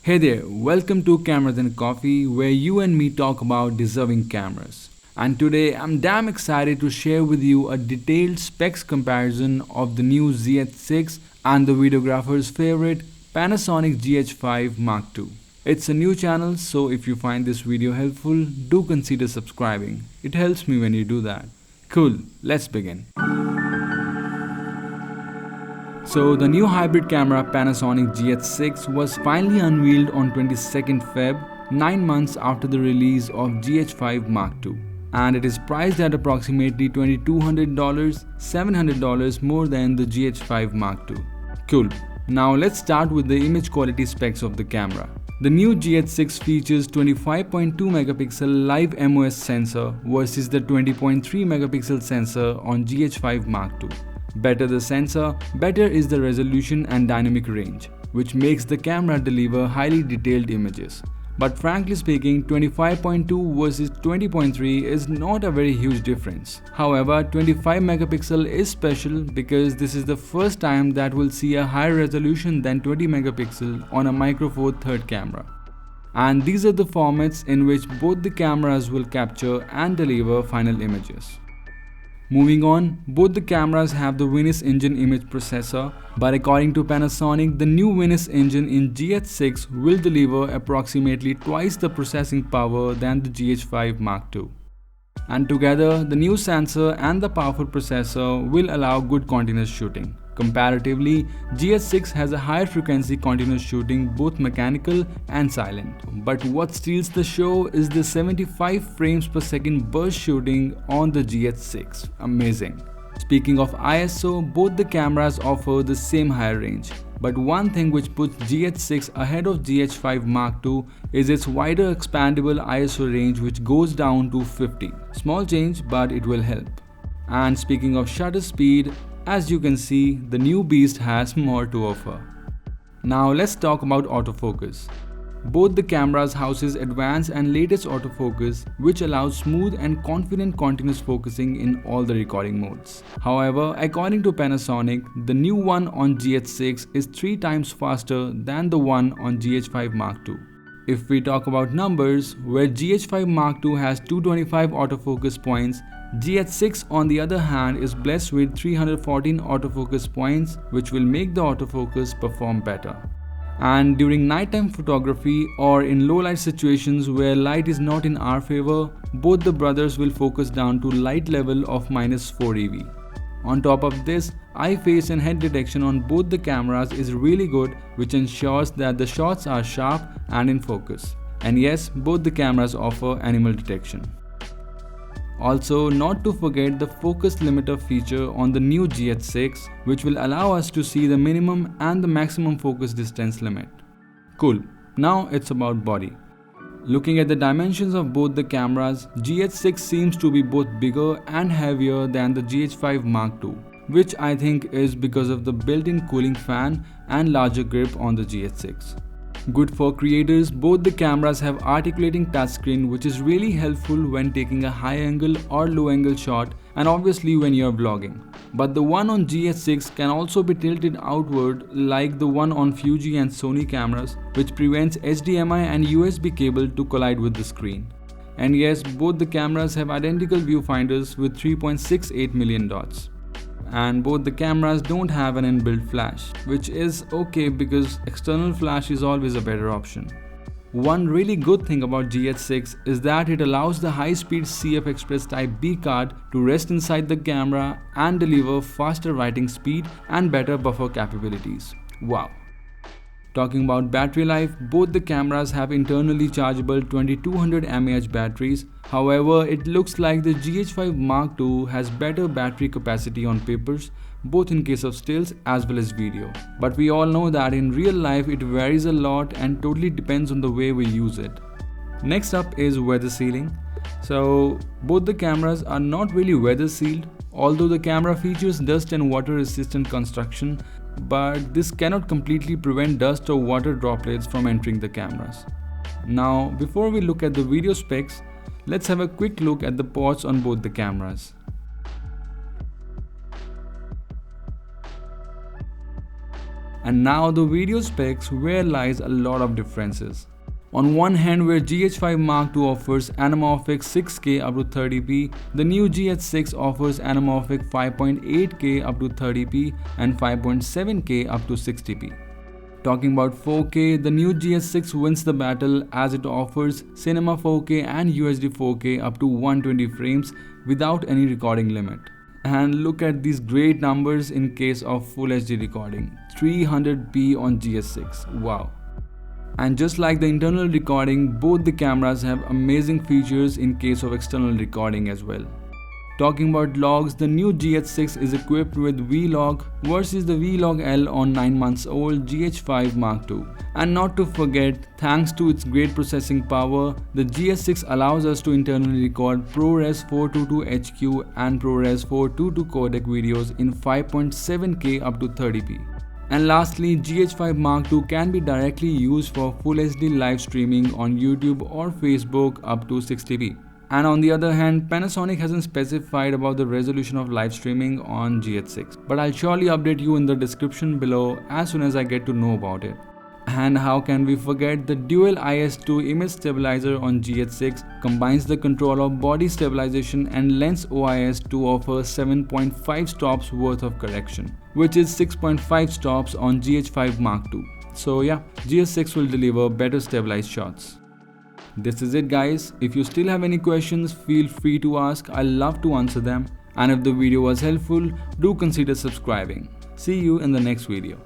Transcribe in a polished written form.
Hey there, welcome to Cameras and Coffee, where you and me talk about deserving cameras. And today I'm damn excited to share with you a detailed specs comparison of the new GH6 and the videographer's favorite Panasonic GH5 Mark II. It's a new channel, so if you find this video helpful, do consider subscribing. It helps me when you do that. Cool, let's begin. So the new hybrid camera Panasonic GH6 was finally unveiled on 22nd Feb, 9 months after the release of GH5 Mark II. And it is priced at approximately $2,200, $700 more than the GH5 Mark II. Cool. Now let's start with the image quality specs of the camera. The new GH6 features 25.2 megapixel live MOS sensor versus the 20.3 megapixel sensor on GH5 Mark II. Better the sensor, better is the resolution and dynamic range, which makes the camera deliver highly detailed images. But frankly speaking, 25.2 versus 20.3 is not a very huge difference. However, 25 megapixel is special because this is the first time that we'll see a higher resolution than 20 megapixel on a Micro Four Third camera. And these are the formats in which both the cameras will capture and deliver final images. Moving on, both the cameras have the Venus engine image processor, but according to Panasonic, the new Venus engine in GH6 will deliver approximately twice the processing power than the GH5 Mark II. And together, the new sensor and the powerful processor will allow good continuous shooting. Comparatively, GH6 has a higher frequency continuous shooting, both mechanical and silent. But what steals the show is the 75 frames per second burst shooting on the GH6. Amazing. Speaking of ISO, both the cameras offer the same higher range. But one thing which puts GH6 ahead of GH5 Mark II is its wider expandable ISO range, which goes down to 50. Small change, but it will help. And speaking of shutter speed, as you can see, the new beast has more to offer. Now let's talk about autofocus. Both the cameras houses advanced and latest autofocus, which allows smooth and confident continuous focusing in all the recording modes. However, according to Panasonic, the new one on GH6 is 3 times faster than the one on GH5 Mark II. If we talk about numbers, where GH5 Mark II has 225 autofocus points, GH6 on the other hand is blessed with 314 autofocus points, which will make the autofocus perform better. And during nighttime photography or in low light situations where light is not in our favor, both the brothers will focus down to light level of -4 eV. On top of this, eye, face and head detection on both the cameras is really good, which ensures that the shots are sharp and in focus. And yes, both the cameras offer animal detection. Also, not to forget the focus limiter feature on the new GH6, which will allow us to see the minimum and the maximum focus distance limit. Cool, now it's about body. Looking at the dimensions of both the cameras, GH6 seems to be both bigger and heavier than the GH5 Mark II, which I think is because of the built-in cooling fan and larger grip on the GH6. Good for creators, both the cameras have articulating touchscreen, which is really helpful when taking a high angle or low angle shot, and obviously when you're vlogging. But the one on GH6 can also be tilted outward like the one on Fuji and Sony cameras, which prevents HDMI and USB cable to collide with the screen. And yes, both the cameras have identical viewfinders with 3.68 million dots. And both the cameras don't have an inbuilt flash, which is okay because external flash is always a better option. One really good thing about GH6 is that it allows the high-speed CF Express Type B card to rest inside the camera and deliver faster writing speed and better buffer capabilities. Wow! Talking about battery life, both the cameras have internally chargeable 2200 mAh batteries. However, it looks like the GH5 Mark II has better battery capacity on papers, both in case of stills as well as video. But we all know that in real life it varies a lot and totally depends on the way we use it. Next up is weather sealing. So both the cameras are not really weather sealed, although the camera features dust and water resistant construction, but this cannot completely prevent dust or water droplets from entering the cameras. Now, before we look at the video specs, let's have a quick look at the ports on both the cameras. And now the video specs, where lies a lot of differences. On one hand, where GH5 Mark II offers anamorphic 6K up to 30p, the new GH6 offers anamorphic 5.8K up to 30p and 5.7K up to 60p. Talking about 4K, the new GH6 wins the battle as it offers Cinema 4K and UHD 4K up to 120 frames without any recording limit. And look at these great numbers in case of Full HD recording, 300p on GH6, wow. And just like the internal recording, both the cameras have amazing features in case of external recording as well. Talking about logs, the new GH6 is equipped with V-Log versus the V-Log L on 9 months old GH5 Mark II. And not to forget, thanks to its great processing power, the GH6 allows us to internally record ProRes 422HQ and ProRes 422 codec videos in 5.7K up to 30p. And lastly, GH5 Mark II can be directly used for Full HD live streaming on YouTube or Facebook up to 60p. And on the other hand, Panasonic hasn't specified about the resolution of live streaming on GH6, but I'll surely update you in the description below as soon as I get to know about it. And how can we forget the dual IS2 image stabilizer on GH6 combines the control of body stabilization and lens OIS to offer 7.5 stops worth of correction, which is 6.5 stops on GH5 Mark II. So yeah, GH6 will deliver better stabilized shots. This is it guys. If you still have any questions, feel free to ask. I'll love to answer them. And if the video was helpful, do consider subscribing. See you in the next video.